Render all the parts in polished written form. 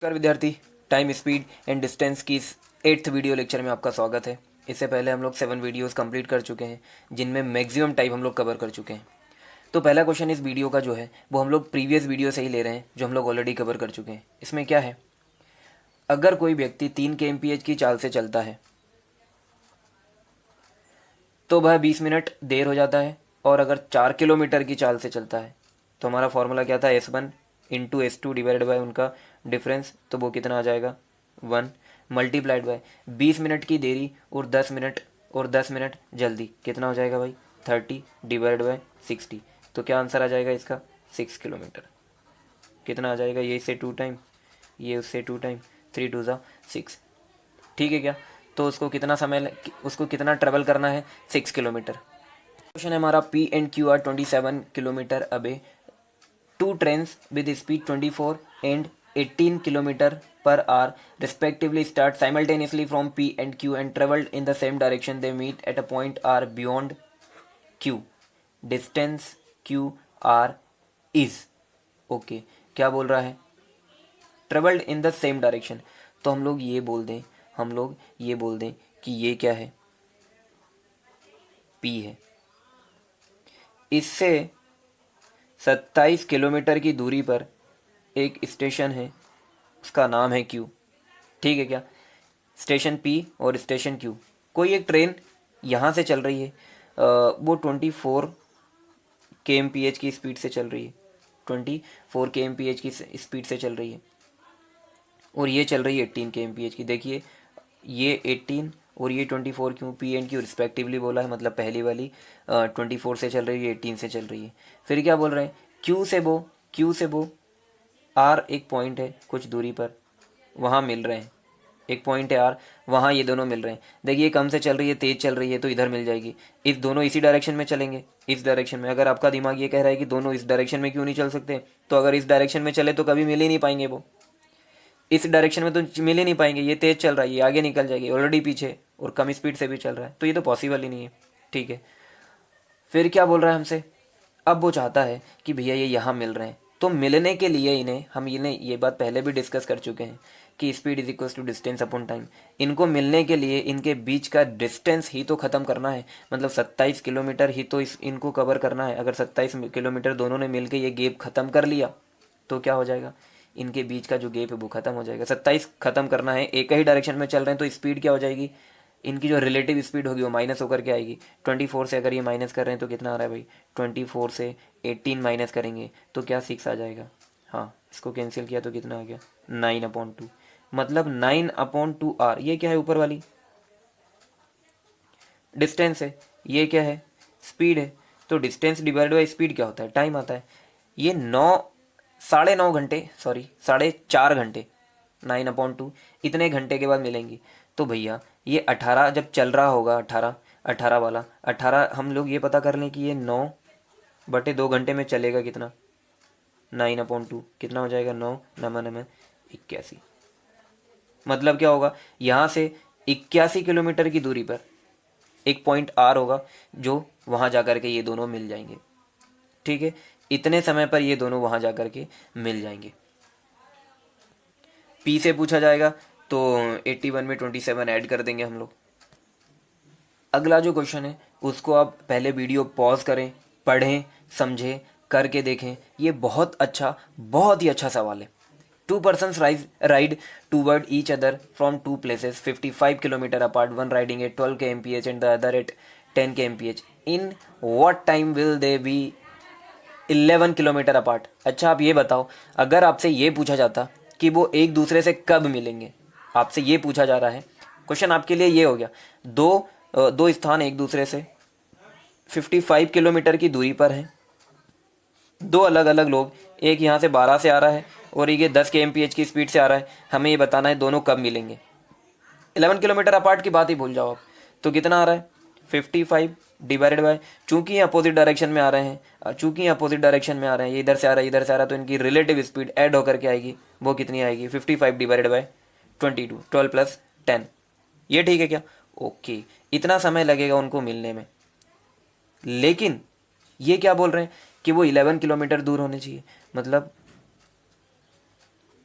नमस्कार विद्यार्थी, time speed and distance की इस 8th वीडियो लेक्चर में आपका स्वागत है। इससे पहले हम लोग 7 वीडियोस कंप्लीट कर चुके हैं, जिनमें मैक्सिमम टाइम हम लोग कवर कर चुके हैं। तो पहला क्वेश्चन इस वीडियो का जो है वो हम लोग प्रीवियस वीडियो से ही ले रहे हैं, जो हम लोग ऑलरेडी कवर कर चुके हैं। इसमें क्या है, अगर कोई व्यक्ति 3 kmph की चाल से चलता है तो वह 20 मिनट देर हो जाता है, और अगर 4 किलोमीटर की चाल से चलता है तो हमारा फॉर्मूला क्या था, S1 into S2 divided by उनका डिफरेंस, तो वो कितना आ जाएगा 1 मल्टीप्लाइड बाय 20 मिनट की देरी और 10 मिनट जल्दी, कितना हो जाएगा भाई 30 डिवाइड बाय 60। तो क्या आंसर आ जाएगा इसका 6 किलोमीटर। कितना आ जाएगा, ये इससे 2 टाइम, ये उससे 2 टाइम, 3 2 ज़ा 6। ठीक है क्या। तो उसको कितना ट्रेवल करना है, 6 किलोमीटर। क्वेश्चन है हमारा, P and Q are 27 kilometre अबे, two trains with speed 24 and 18 kilometre per hour respectively start simultaneously from P and Q and traveled in the same direction. They meet at a point R beyond Q. Distance QR is okay. क्या बोल रहा है, travelled in the same direction. तो हम लोग ये बोल दें कि ये क्या है, P है। इससे 27 किलोमीटर की दूरी पर एक स्टेशन है, उसका नाम है Q। ठीक है क्या, स्टेशन P और स्टेशन Q। कोई एक ट्रेन यहाँ से चल रही है, वो 24 kmph की स्पीड से चल रही है, 24 kmph की स्पीड से चल रही है, और ये चल रही है 18 kmph की। देखिए ये 18 और ये 24 क्यों, P एंड Q रिस्पेक्टिवली बोला है, मतलब पहली वाली 24 से चल रही है, 18 से चल रही है। फिर क्या बोल रहे हैं, Q से वो R एक पॉइंट है कुछ दूरी पर, वहाँ मिल रहे हैं, एक पॉइंट है R, वहाँ ये दोनों मिल रहे हैं। देखिए कम से चल रही है, तेज़ चल रही है, तो इधर मिल जाएगी। इस दोनों इसी डायरेक्शन में चलेंगे, इस डायरेक्शन में। अगर आपका दिमाग ये कह रहा है कि दोनों इस डायरेक्शन में क्यों नहीं चल सकते, तो अगर इस डायरेक्शन में चले तो कभी मिल ही नहीं पाएंगे, वो इस डायरेक्शन में तो मिल ही नहीं पाएंगे। ये तेज़ चल रहा है, ये आगे निकल जाएगी, ऑलरेडी पीछे, और कम स्पीड से भी चल रहा है, तो ये तो पॉसिबल ही नहीं है। ठीक है, फिर क्या बोल रहा है हमसे, अब वो चाहता है कि भैया ये यहाँ मिल रहे हैं, तो मिलने के लिए इन्हें ये बात पहले भी डिस्कस कर चुके हैं कि speed is equal to distance upon time. इनको मिलने के लिए इनके बीच का डिस्टेंस ही तो ख़त्म करना है, मतलब 27 किलोमीटर ही तो इनको कवर करना है। अगर 27 किलोमीटर दोनों ने मिल ये गैप ख़त्म कर लिया तो क्या हो जाएगा, इनके बीच का जो गैप है वो ख़त्म हो जाएगा। 27 ख़त्म करना है, एक ही डायरेक्शन में चल रहे हैं, तो स्पीड क्या हो जाएगी, इनकी जो रिलेटिव स्पीड होगी वो माइनस होकर के आएगी। 24 से अगर ये माइनस कर रहे हैं तो कितना आ रहा है भाई, 24 से 18 माइनस करेंगे तो क्या 6 आ जाएगा। हाँ, इसको कैंसिल किया तो कितना आ गया 9/2, मतलब 9/2R। ये क्या है, ऊपर वाली डिस्टेंस है, ये क्या है, स्पीड है। तो डिस्टेंस डिवाइड बाई स्पीड क्या होता है, टाइम आता है। ये 9 घंटे, सॉरी 4.5 घंटे, 9/2 इतने घंटे के बाद मिलेंगी। तो भैया ये 18 जब चल रहा होगा, 18 वाला 18, हम लोग ये पता कर लें कि ये 9/2 घंटे में चलेगा कितना, 9/2 कितना हो जाएगा, 9 9 81। मतलब क्या होगा, यहाँ से 81 किलोमीटर की दूरी पर एक पॉइंट R होगा, जो वहाँ जा कर के ये दोनों मिल जाएंगे। ठीक है, इतने समय पर ये दोनों वहाँ जा कर के मिल जाएंगे। P से पूछा जाएगा तो 81 में 27 ऐड कर देंगे हम लोग। अगला जो क्वेश्चन है उसको आप पहले वीडियो पॉज करें, पढ़ें, समझें, करके देखें। ये बहुत ही अच्छा सवाल है। 2 persons ride toward each other from 2 places 55 kilometer apart, one riding at 12 kmph and the other at 10 kmph. In what time will they be 11 kilometre apart. अच्छा आप ये बताओ, अगर आपसे ये पूछा जाता कि वो एक दूसरे से कब मिलेंगे, आपसे ये पूछा जा रहा है, क्वेश्चन आपके लिए ये हो गया, दो स्थान एक दूसरे से 55 किलोमीटर की दूरी पर हैं, दो अलग अलग लोग, एक यहाँ से 12 से आ रहा है और एक ये 10 kmph की स्पीड से आ रहा है, हमें ये बताना है दोनों कब मिलेंगे। 11 किलोमीटर अपार्ट की बात ही भूल जाओ आप। तो कितना आ रहा है, 55 डिवाइडेड बाय, चूंकि ये अपोजिट डायरेक्शन में आ रहे हैं, ये इधर से आ रहा है, तो इनकी रिलेटिव स्पीड ऐड होकर के आएगी, वो कितनी आएगी, 55 डिवाइडेड बाय 22, 12 प्लस 10। ये ठीक है क्या, ओके, इतना समय लगेगा उनको मिलने में। लेकिन ये क्या बोल रहे हैं कि वो 11 किलोमीटर दूर होने चाहिए, मतलब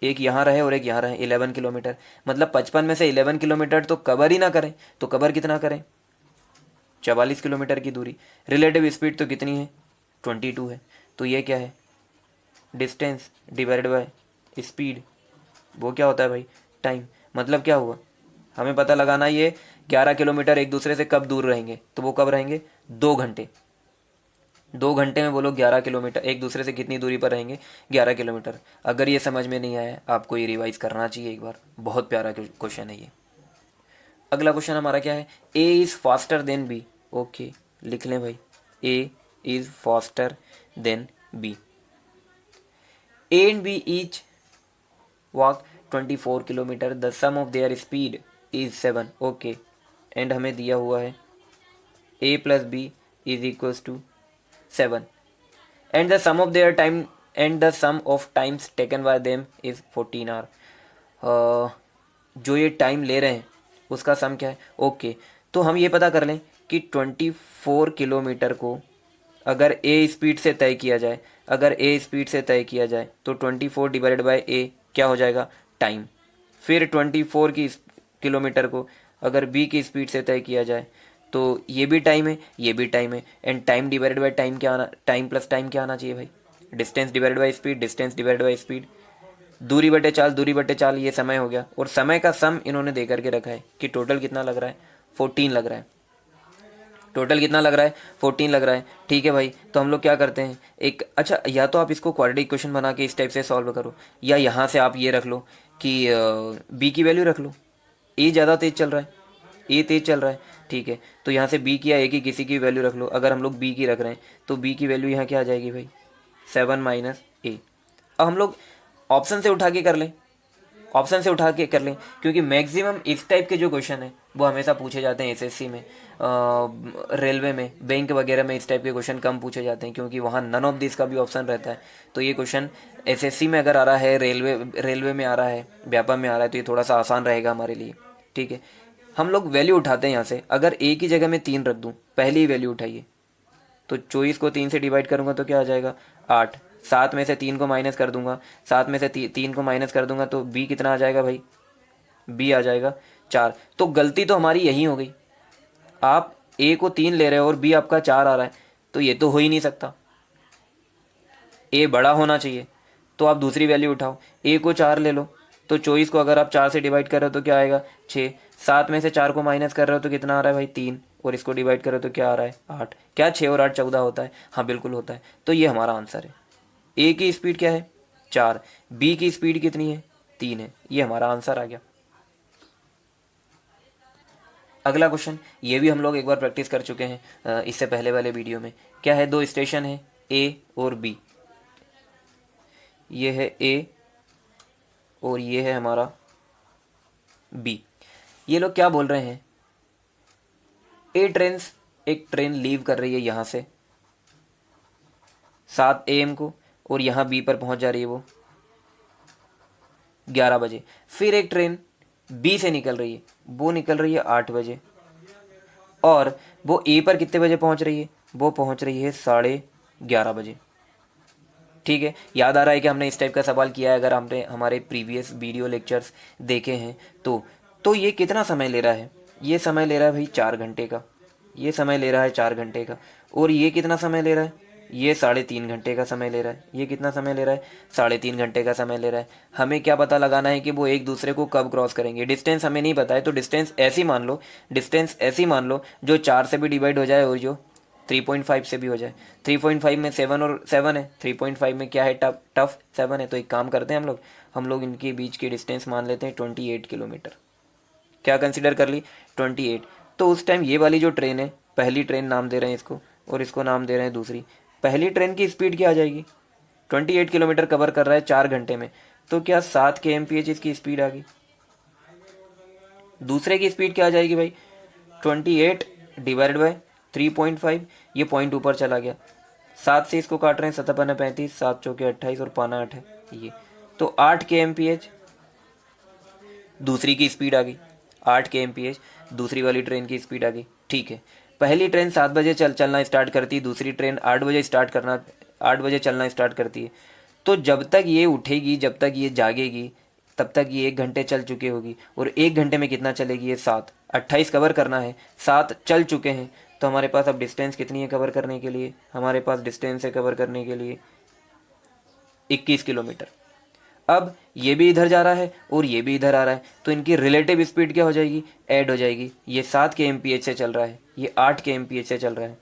एक यहाँ रहे और एक यहाँ रहे, 11 किलोमीटर। मतलब 55 में से 11 किलोमीटर तो कवर ही ना करें, तो कवर कितना करें, 44 किलोमीटर की दूरी। रिलेटिव स्पीड तो कितनी है, 22 है। तो ये क्या है, डिस्टेंस डिवाइडेड बाय स्पीड, वो क्या होता है भाई, टाइम। मतलब क्या हुआ, हमें पता लगाना ये 11 किलोमीटर एक दूसरे से कब दूर रहेंगे, तो वो कब रहेंगे, 2 घंटे। 2 घंटे में वो लोग 11 किलोमीटर एक दूसरे से कितनी दूरी पर रहेंगे, 11 किलोमीटर। अगर ये समझ में नहीं आया आपको ये रिवाइज करना चाहिए एक बार, बहुत प्यारा क्वेश्चन है ये। अगला क्वेश्चन हमारा क्या है, A is faster than B. Okay, लिख लें भाई, A is faster than B. A and B each walk 24 kilometre, the sum of their speed is 7। Okay, and हमें दिया हुआ है A plus B is equals to 7 and the sum of their time and the sum of times taken by them is 14 hour. जो ये time ले रहे हैं उसका सम क्या है। ओके, तो हम ये पता कर लें कि 24 किलोमीटर को अगर ए स्पीड से तय किया जाए, अगर ए स्पीड से तय किया जाए तो 24 डिवाइडेड बाय ए क्या हो जाएगा, टाइम। फिर 24 की किलोमीटर को अगर बी की स्पीड से तय किया जाए तो ये भी टाइम है, ये भी टाइम है। And time divided by time क्या आना, टाइम प्लस टाइम क्या आना चाहिए भाई, distance divided by speed, distance divided by speed. दूरी बटे चाल, दूरी बटे चाल, ये समय हो गया। और समय का सम इन्होंने दे करके रखा है कि टोटल कितना लग रहा है, 14 लग रहा है। टोटल कितना लग रहा है, 14 लग रहा है। ठीक है भाई, तो हम लोग क्या करते हैं, एक अच्छा, या तो आप इसको क्वाड्रेटिक इक्वेशन बना के इस टाइप से सॉल्व करो, या यहाँ से आप ये रख लो कि बी की वैल्यू रख लो। ए ज़्यादा तेज चल रहा है, ए तेज चल रहा है, ठीक है, तो यहाँ से बी की या ए की किसी की वैल्यू रख लो। अगर हम लोग बी की रख रहे हैं तो बी की वैल्यू यहाँ क्या आ जाएगी भाई, 7 माइनस ए। अब हम लोग ऑप्शन से उठा के कर लें, ऑप्शन से उठा के कर लें, क्योंकि मैक्सिमम इस टाइप के जो क्वेश्चन है वो हमेशा पूछे जाते हैं एसएससी में, रेलवे में, बैंक वगैरह में इस टाइप के क्वेश्चन कम पूछे जाते हैं, क्योंकि वहाँ नन ऑफ दिस का भी ऑप्शन रहता है। तो ये क्वेश्चन एसएससी में अगर आ रहा है, रेलवे में आ रहा है, व्यापम में आ रहा है, तो ये थोड़ा सा आसान रहेगा हमारे लिए। ठीक है, हम लोग वैल्यू उठाते हैं यहाँ से। अगर ए की जगह मैं 3 रख दूँ, पहली वैल्यू उठाइए, तो 24 को 3 से डिवाइड करूँगा तो क्या आ जाएगा, 8। 7 में से 3 को माइनस कर दूंगा, 7 में से 3 को माइनस कर दूंगा तो बी कितना आ जाएगा भाई, बी आ जाएगा 4। तो गलती तो हमारी यही हो गई, आप ए को 3 ले रहे हो और बी आपका 4 आ रहा है, तो ये तो हो ही नहीं सकता, ए बड़ा होना चाहिए। तो आप दूसरी वैल्यू उठाओ, ए को 4 ले लो, तो 24 को अगर आप 4 से डिवाइड कर रहे हो तो क्या आएगा, 6। 7 में से 4 को माइनस कर रहे हो तो कितना आ रहा है भाई, 3, और इसको डिवाइड करो तो क्या आ रहा है, 8। क्या 6 और 8 14 होता है, हाँ बिल्कुल होता है। तो ये हमारा आंसर है। ए की स्पीड क्या है, 4, बी की स्पीड कितनी है, 3 है। ये हमारा आंसर आ गया। अगला क्वेश्चन, ये भी हम लोग एक बार प्रैक्टिस कर चुके हैं इससे पहले वाले वीडियो में। क्या है, 2 स्टेशन है ए और बी, ये है ए और ये है हमारा बी। ये लोग क्या बोल रहे हैं, एक ट्रेन लीव कर रही है यहाँ से 7 AM को, और यहाँ बी पर पहुँच जा रही है वो 11 बजे। फिर एक ट्रेन बी से निकल रही है, वो निकल रही है 8 बजे, और वो ए पर कितने बजे पहुँच रही है, वो पहुँच रही है 11:30 बजे। ठीक है, याद आ रहा है कि हमने इस टाइप का सवाल किया है, अगर हमने हमारे प्रीवियस वीडियो लेक्चर्स देखे हैं तो ये कितना समय ले रहा है, ये समय ले रहा है भाई 4 घंटे का, ये समय ले रहा है 4 घंटे का, और ये कितना समय ले रहा है, ये 3.5 घंटे का समय ले रहा है। ये कितना समय ले रहा है, 3.5 घंटे का समय ले रहा है। हमें क्या पता लगाना है कि वो एक दूसरे को कब क्रॉस करेंगे। डिस्टेंस हमें नहीं पता है, तो डिस्टेंस ऐसी मान लो, जो 4 से भी डिवाइड हो जाए और जो 3.5 से भी हो जाए। 3.5 में 7 और 7 है, 3.5 में क्या है, टफ 7 है। तो एक काम करते हैं हम लोग इनके बीच की डिस्टेंस मान लेते हैं 28 किलोमीटर। क्या कंसिडर कर ली, 28। तो उस टाइम ये वाली जो ट्रेन है, पहली ट्रेन नाम दे रहे हैं इसको, और इसको नाम दे रहे हैं दूसरी। पहली ट्रेन की स्पीड क्या आ जाएगी, 28 किलोमीटर कवर कर रहा है 4 घंटे में, तो क्या 7 kmph इसकी स्पीड आ गई। दूसरे की स्पीड क्या आ जाएगी भाई, 28 डिवाइडेड बाय 3.5, ये पॉइंट ऊपर चला गया। 7 से इसको काट रहे हैं, 7 पन्ना 35, 7 चौके 28 और पाना 8 है ये, तो 8 kmph दूसरी की स्पीड आ गई। 8 kmph दूसरी वाली ट्रेन की स्पीड आ गई। ठीक है, पहली ट्रेन 7 बजे चलना स्टार्ट करती है, दूसरी ट्रेन 8 बजे चलना स्टार्ट करती है। तो जब तक ये उठेगी, जब तक ये जागेगी, तब तक ये 1 घंटे चल चुकी होगी। और 1 घंटे में कितना चलेगी ये? 7। 28 कवर करना है, 7 चल चुके हैं। तो हमारे पास अब डिस्टेंस कितनी है कवर करने के लिए? हमारे पास डिस्टेंस है कवर करने के लिए 21 किलोमीटर। अब ये भी इधर जा रहा है और ये भी इधर आ रहा है, तो इनकी रिलेटिव स्पीड क्या हो जाएगी? ऐड हो जाएगी। ये 7 के एमपीएच से चल रहा है, ये 8 के एमपीएच से चल रहा है,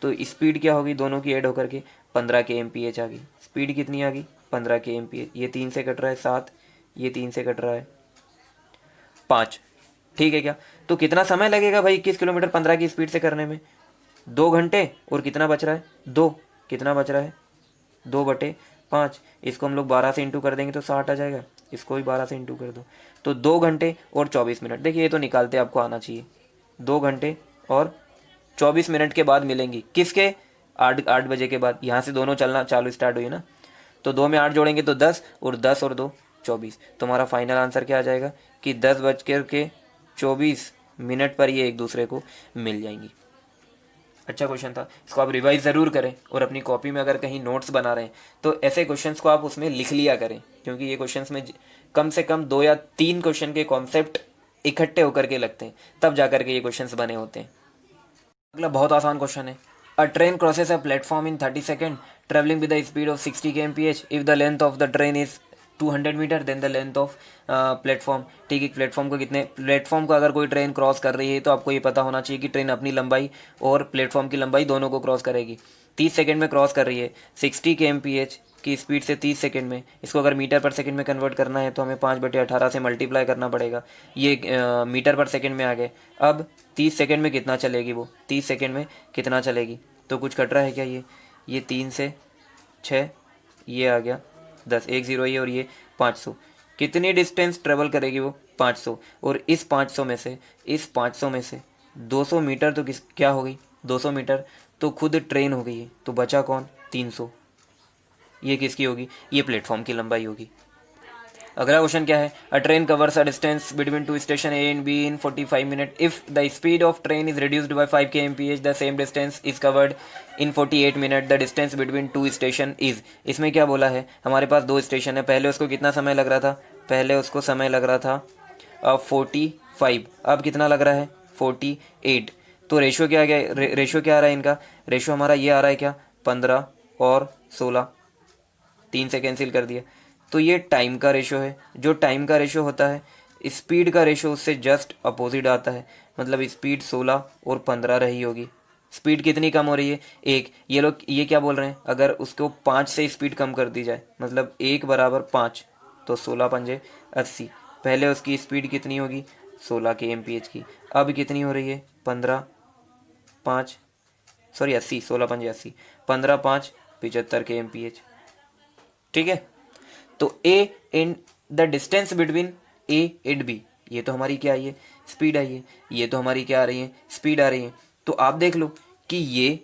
तो स्पीड क्या होगी दोनों की ऐड होकर के? 15 के एमपीएच आ गई। स्पीड कितनी आ गई? 15 के एमपीएच। ये 3 से कट रहा है 7, ये 3 से कट रहा है 5। ठीक है क्या? तो कितना समय लगेगा भाई 21 किलोमीटर 15 की स्पीड से करने में? 2 घंटे। और कितना बच रहा है? 2। कितना बच रहा है? 2/5। इसको हम लोग 12 से इंटू कर देंगे तो 60 आ जाएगा। इसको भी 12 से इंटू कर दो तो 2 घंटे और 24 मिनट। देखिए ये तो निकालते आपको आना चाहिए। 2 घंटे और 24 मिनट के बाद मिलेंगी। किसके? 8 बजे के बाद। यहाँ से दोनों चलना चालू स्टार्ट हुई ना, तो 2 में 8 जोड़ेंगे तो 10, और 10 और 2 24। तुम्हारा फाइनल आंसर क्या आ जाएगा कि 10:24 पर ये एक दूसरे को मिल जाएंगी। अच्छा क्वेश्चन था, इसको आप रिवाइज ज़रूर करें। और अपनी कॉपी में अगर कहीं नोट्स बना रहे हैं तो ऐसे क्वेश्चंस को आप उसमें लिख लिया करें, क्योंकि ये क्वेश्चंस में कम से कम 2 या 3 क्वेश्चन के कॉन्सेप्ट इकट्ठे होकर के लगते हैं, तब जा करके ये क्वेश्चंस बने होते हैं। अगला बहुत आसान क्वेश्चन है। A train crosses a platform in 30 second travelling with the speed of 60 kmph। If the length of the train is 200 metre then the length of platform. ठीक है, प्लेटफॉर्म को अगर कोई ट्रेन क्रॉस कर रही है तो आपको ये पता होना चाहिए कि ट्रेन अपनी लंबाई और प्लेटफॉर्म की लंबाई दोनों को क्रॉस करेगी। 30 सेकेंड में क्रॉस कर रही है, 60 kmph की स्पीड से 30 सेकेंड में। इसको अगर मीटर पर सेकेंड में कन्वर्ट करना है तो हमें 5/18 से मल्टीप्लाई करना पड़ेगा। ये मीटर पर सेकेंड में आ गए। अब 30 सेकेंड में कितना चलेगी वो? 30 सेकेंड में कितना चलेगी? तो कुछ कट रहा है क्या? ये 3 से 6, ये आ गया 10, 1 0 ये, और ये 500। कितनी डिस्टेंस ट्रेवल करेगी वो? 500। और इस 500 में से 200 मीटर तो क्या हो गई? 200 मीटर तो खुद ट्रेन हो गई है, तो बचा कौन? 300। ये किसकी होगी? ये प्लेटफॉर्म की लंबाई होगी। अगला क्वेश्चन क्या है? A train covers a distance between two station A and be in 45 minute. If the speed of train is reduced by 5 kmph the same distance is covered in 48 minute. The distance between two station is. इसमें क्या बोला है? हमारे पास 2 station है। पहले उसको कितना समय लग रहा था? पहले उसको समय लग रहा था 45। अब कितना लग रहा है? 48। तो रेशो क्या आ गया? रेशो क्या आ रहा है इनका? रेशो हमारा ये आ रहा है क्या? 15 और 16, 3 से कैंसिल कर दिया। तो ये टाइम का रेशो है। जो टाइम का रेशो होता है, स्पीड का रेशो उससे जस्ट अपोजिट आता है। मतलब स्पीड 16 और 15 रही होगी। स्पीड कितनी कम हो रही है? 1। ये लोग ये क्या बोल रहे हैं? अगर उसको 5 से स्पीड कम कर दी जाए, मतलब 1 बराबर 5, तो 16 पंजे 80। पहले उसकी स्पीड कितनी होगी? 16 के एमपीएच की। अब कितनी हो रही है? 15 5 सॉरी 80, 16 पंजे 80, 15 5 75 के एमपीएच। ठीक है, तो A and the distance between A and B, ये तो हमारी क्या आई है? स्पीड आई है। ये तो हमारी क्या आ रही है? स्पीड आ रही है। तो आप देख लो कि ये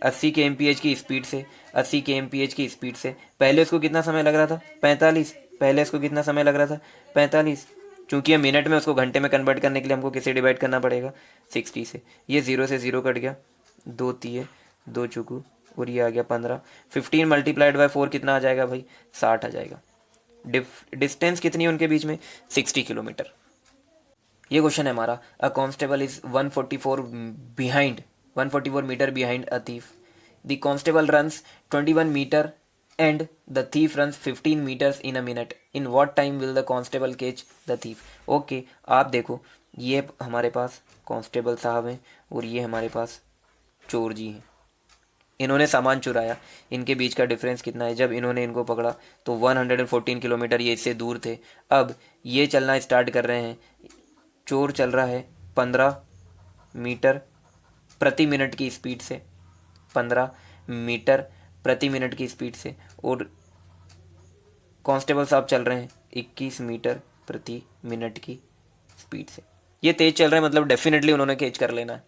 80 के एमपीएच की स्पीड से, 80 के एमपीएच की स्पीड से पहले उसको कितना समय लग रहा था? 45। पहले उसको कितना समय लग रहा था? 45। चूंकि ये मिनट में, उसको घंटे में कन्वर्ट करने के लिए हमको किसे डिवाइड करना पड़ेगा? 60 से। ये 0 से 0 कट गया, 2 तिये 2 चुकू, और ये आ गया 15। 15 मल्टीप्लाइड बाय 4 कितना आ जाएगा भाई? 60 आ जाएगा। डिस्टेंस कितनी है उनके बीच में? 60 किलोमीटर। ये क्वेश्चन है हमारा। A constable is 144 metre behind a thief. The constable runs 21 metre and the thief runs 15 metres in a minute. In what time will the constable catch the thief. Okay, आप देखो, ये हमारे पास constable साहब हैं और ये हमारे पास चोर जी हैं। इन्होंने सामान चुराया। इनके बीच का डिफरेंस कितना है? जब इन्होंने इनको पकड़ा तो 114 किलोमीटर ये इससे दूर थे। अब ये चलना स्टार्ट कर रहे हैं। चोर चल रहा है 15 मीटर प्रति मिनट की स्पीड से, 15 मीटर प्रति मिनट की स्पीड से, और कांस्टेबल साहब चल रहे हैं 21 मीटर प्रति मिनट की स्पीड से। ये तेज चल रहे हैं, मतलब डेफिनेटली उन्होंने कैच कर लेना है।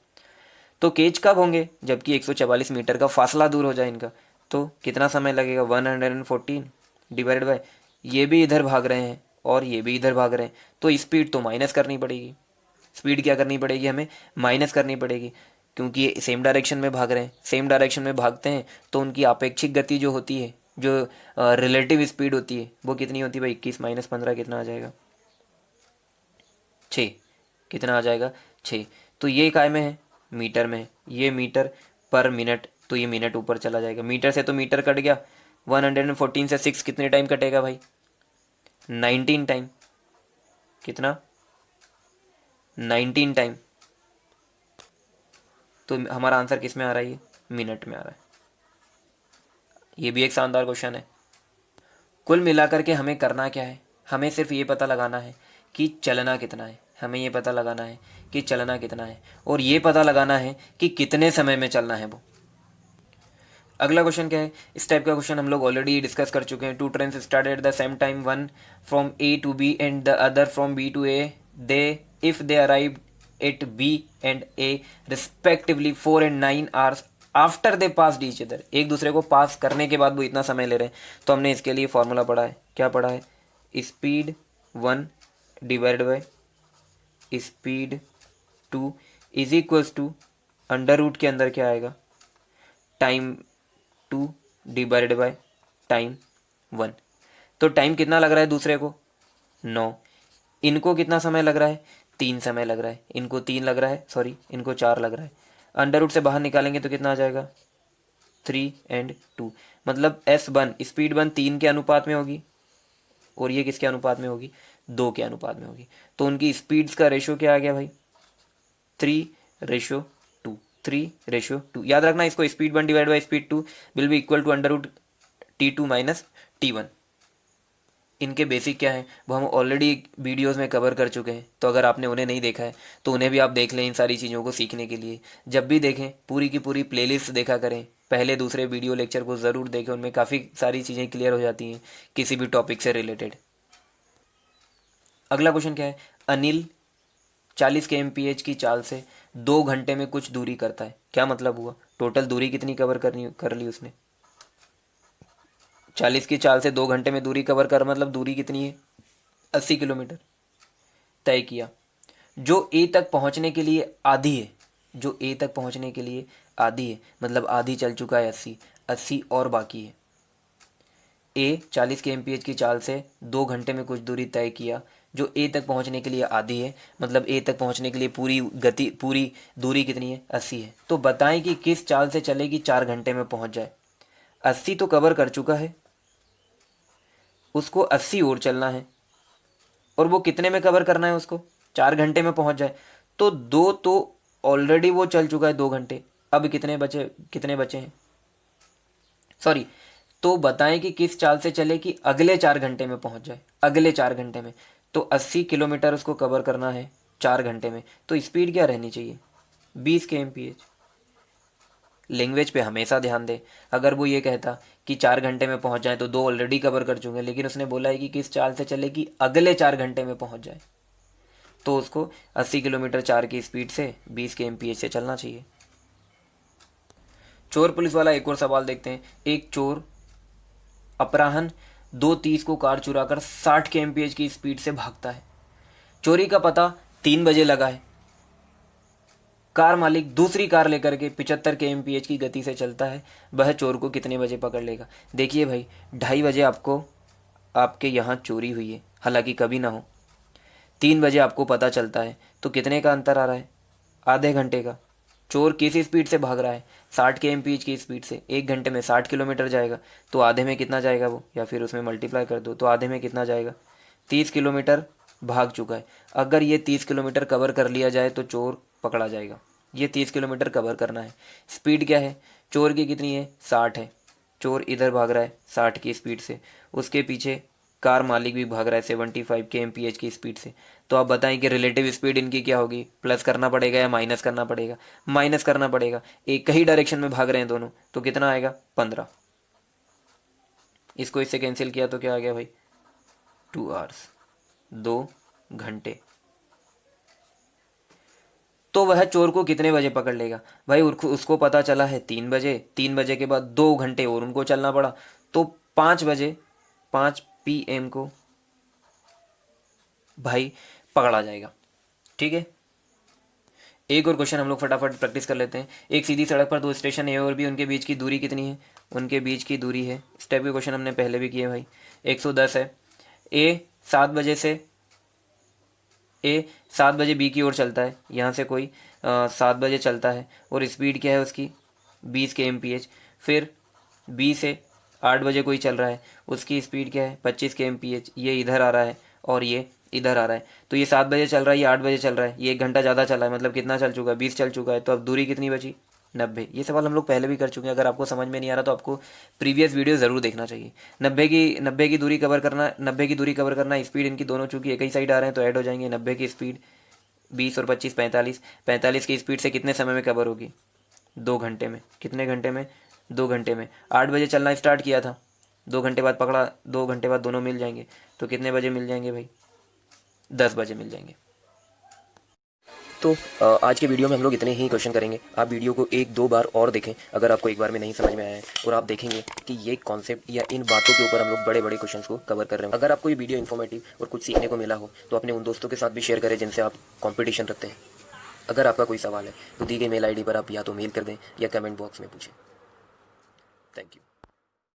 तो कैच कब होंगे? जबकि 144 मीटर का फासला दूर हो जाए इनका। तो कितना समय लगेगा? 114 डिवाइडेड बाय, ये भी इधर भाग रहे हैं और ये भी इधर भाग रहे हैं, तो स्पीड तो माइनस करनी पड़ेगी। स्पीड क्या करनी पड़ेगी? हमें माइनस करनी पड़ेगी, क्योंकि ये सेम डायरेक्शन में भाग रहे हैं। सेम डायरेक्शन में भागते हैं तो उनकी अपेक्षिक गति जो होती है जो रिलेटिव स्पीड होती है वो कितनी होती है भाई? 21 माइनस 15 कितना आ जाएगा? 6। कितना आ जाएगा? 6। तो ये काय में है? मीटर में है। ये मीटर पर मिनट, तो ये मिनट ऊपर चला जाएगा। मीटर से तो मीटर कट गया। 114 से 6 कितने टाइम कटेगा भाई? 19 टाइम। कितना? 19 टाइम। तो हमारा आंसर किस में आ रहा है? ये मिनट में आ रहा है। ये भी एक शानदार क्वेश्चन है। कुल मिलाकर के हमें करना क्या है? हमें सिर्फ ये पता लगाना है कि चलना कितना है। हमें ये पता लगाना है कि चलना कितना है, और ये पता लगाना है कि कितने समय में चलना है वो। अगला क्वेश्चन क्या है? इस टाइप का क्वेश्चन हम लोग ऑलरेडी डिस्कस कर चुके हैं। Two trains start at the same time, one from A to B and the other from B to A. They if they arrive at B and A respectively 4 and 9 hours after they pass each other. एक दूसरे को पास करने के बाद वो इतना समय ले रहे हैं। तो हमने इसके लिए फॉर्मूला पढ़ा है। क्या पढ़ा है? Speed 1 divide by speed 2 is equals to under root के अंदर क्या आएगा? Time 2 divided by time 1। तो टाइम कितना लग रहा है दूसरे को? 9। इनको कितना समय लग रहा है? 3 समय लग रहा है। इनको 3 लग रहा है, सॉरी इनको 4 लग रहा है। अंडर रूट से बाहर निकालेंगे तो कितना आ जाएगा? 3 and 2। मतलब S1 स्पीड 1 3 के अनुपात में होगी, और ये किसके अनुपात में होगी? 2 के अनुपात में होगी। तो उनकी स्पीड्स का रेशो क्या आ गया भाई? 3:2। 3:2। याद रखना इसको, speed 1 divide by speed 2 will be equal to under root T2 minus T1। इनके बेसिक क्या है वो हम ऑलरेडी वीडियोस में कवर कर चुके हैं। तो अगर आपने उन्हें नहीं देखा है तो उन्हें भी आप देख लें इन सारी चीज़ों को सीखने के लिए। जब भी देखें पूरी की पूरी प्लेलिस्ट देखा करें। पहले दूसरे वीडियो लेक्चर को ज़रूर देखें, उनमें काफ़ी सारी चीज़ें क्लियर हो जाती हैं किसी भी टॉपिक से रिलेटेड। अगला क्वेश्चन क्या है? अनिल 40 kmph की चाल से 2 घंटे में कुछ दूरी करता है। क्या मतलब हुआ? टोटल दूरी कितनी कवर कर ली उसने? 40 की चाल से 2 घंटे में दूरी कवर कर, मतलब दूरी कितनी है? 80 किलोमीटर तय किया। जो ए तक पहुंचने के लिए आधी है, जो ए तक पहुंचने के लिए आधी है, मतलब आधी चल चुका है 80, 80 और बाकी है। ए 40 kmph की चाल से 2 घंटे में कुछ दूरी तय किया। जो ए तक पहुंचने के लिए आधी है, मतलब ए तक पहुंचने के लिए पूरी दूरी कितनी है? 80 है। तो बताएं कि किस चाल से चलेगी 4 घंटे में पहुंच जाए। 80 तो कवर कर चुका है, उसको 80 और चलना है, और वो कितने में कवर करना है उसको? 4 घंटे में पहुंच जाए। तो 2 तो ऑलरेडी वो चल चुका है 2 घंटे। अब कितने बचे हैं? सॉरी। तो बताएं कि किस चाल से चले कि अगले 4 घंटे में पहुंच जाए। अगले 4 घंटे में तो 80 किलोमीटर उसको कवर करना है 4 घंटे में। तो स्पीड क्या रहनी चाहिए? 20 kmph। लैंग्वेज पे हमेशा ध्यान दे। अगर वो ये कहता कि 4 घंटे में पहुंच जाए तो 2 ऑलरेडी कवर कर चुके, लेकिन उसने बोला है कि किस चाल से चले कि अगले 4 घंटे में पहुंच जाए, तो उसको 80 किलोमीटर 4 की स्पीड से 20 kmph से चलना चाहिए। चोर पुलिस वाला एक और सवाल देखते हैं। एक चोर अपराह्न 2:30 को कार चुराकर 60 kmph की स्पीड से भागता है। चोरी का पता 3 बजे लगा है। कार मालिक दूसरी कार लेकर के 75 kmph की गति से चलता है। वह चोर को कितने बजे पकड़ लेगा? देखिए भाई, 2:30 बजे आपको आपके यहाँ चोरी हुई है, हालांकि कभी ना हो। 3 बजे आपको पता चलता है, तो कितने का अंतर आ रहा है? आधे घंटे का। चोर किस स्पीड से भाग रहा है? 60 kmph की स्पीड से। 1 घंटे में 60 किलोमीटर जाएगा, तो आधे में कितना जाएगा वो? या फिर उसमें मल्टीप्लाई कर दो, तो आधे में कितना जाएगा? 30 किलोमीटर भाग चुका है। अगर ये 30 किलोमीटर कवर कर लिया जाए तो चोर पकड़ा जाएगा। ये 30 किलोमीटर कवर करना है। स्पीड क्या है चोर की? कितनी है? 60 है। चोर इधर भाग रहा है 60 की स्पीड से, उसके पीछे कार मालिक भी भाग रहा है 75 kmph की स्पीड से। तो आप बताएं कि रिलेटिव स्पीड इनकी क्या होगी? प्लस करना पड़ेगा या माइनस करना पड़ेगा? माइनस करना पड़ेगा। एक ही डायरेक्शन में भाग रहे हैं दोनों, तो कितना आएगा? 15। इसको इससे कैंसिल किया तो क्या आ गया भाई? 2 आवर्स, 2 घंटे। तो वह चोर को कितने बजे पकड़ लेगा भाई? उसको पता चला है 3 बजे। 3 बजे के बाद 2 घंटे और उनको चलना पड़ा, तो 5 बजे 5 PM को भाई पकड़ा जाएगा। ठीक है। एक और क्वेश्चन हम लोग फटाफट प्रैक्टिस कर लेते हैं। एक सीधी सड़क पर 2 स्टेशन ए और बी, उनके बीच की दूरी कितनी है? उनके बीच की दूरी है। इस टाइप के क्वेश्चन हमने पहले भी किए भाई। 110 है। ए 7 बजे से ए 7 बजे बी की ओर चलता है, यहाँ से कोई 7 बजे चलता है और स्पीड क्या है उसकी 20 के MPH। फिर बी से 8 बजे कोई चल रहा है, उसकी स्पीड क्या है 25 के MPH। ये इधर आ रहा है और ये इधर आ रहा है। तो ये 7 बजे चल रहा है, ये 8 बजे चल रहा है, ये 1 घंटा ज़्यादा चला है, मतलब कितना चल चुका है 20 चल चुका है। तो अब दूरी कितनी बची 90। ये सवाल हम लोग पहले भी कर चुके हैं। अगर आपको समझ में नहीं आ रहा तो आपको प्रीवियस वीडियो ज़रूर देखना चाहिए। 90 की दूरी कवर करना, 90 की दूरी कवर करना। स्पीड इनकी दोनों चूंकि एक ही साइड आ रहे हैं तो ऐड हो जाएंगे। 90 की स्पीड 20 और 25 45। 45 की स्पीड से कितने समय में कवर होगी 2 घंटे में। कितने घंटे में 2 घंटे में। 8 बजे चलना स्टार्ट किया था, 2 घंटे बाद पकड़ा, 2 घंटे बाद दोनों मिल जाएंगे। तो कितने बजे मिल जाएंगे भाई 10 बजे मिल जाएंगे। तो आज के वीडियो में हम लोग इतने ही क्वेश्चन करेंगे। आप वीडियो को 1-2 बार और देखें अगर आपको एक बार में नहीं समझ में आया है, और आप देखेंगे कि ये कॉन्सेप्ट या इन बातों के ऊपर हम लोग बड़े बड़े क्वेश्चंस को कवर कर रहे हैं। अगर आपको ये वीडियो इन्फॉर्मेटिव और कुछ सीखने को मिला हो तो अपने उन दोस्तों के साथ भी शेयर करें जिनसे आप कॉम्पिटिशन रखते हैं। अगर आपका कोई सवाल है तो दी गई मेल ID पर आप या तो मेल कर दें या कमेंट बॉक्स में पूछें। Thank you.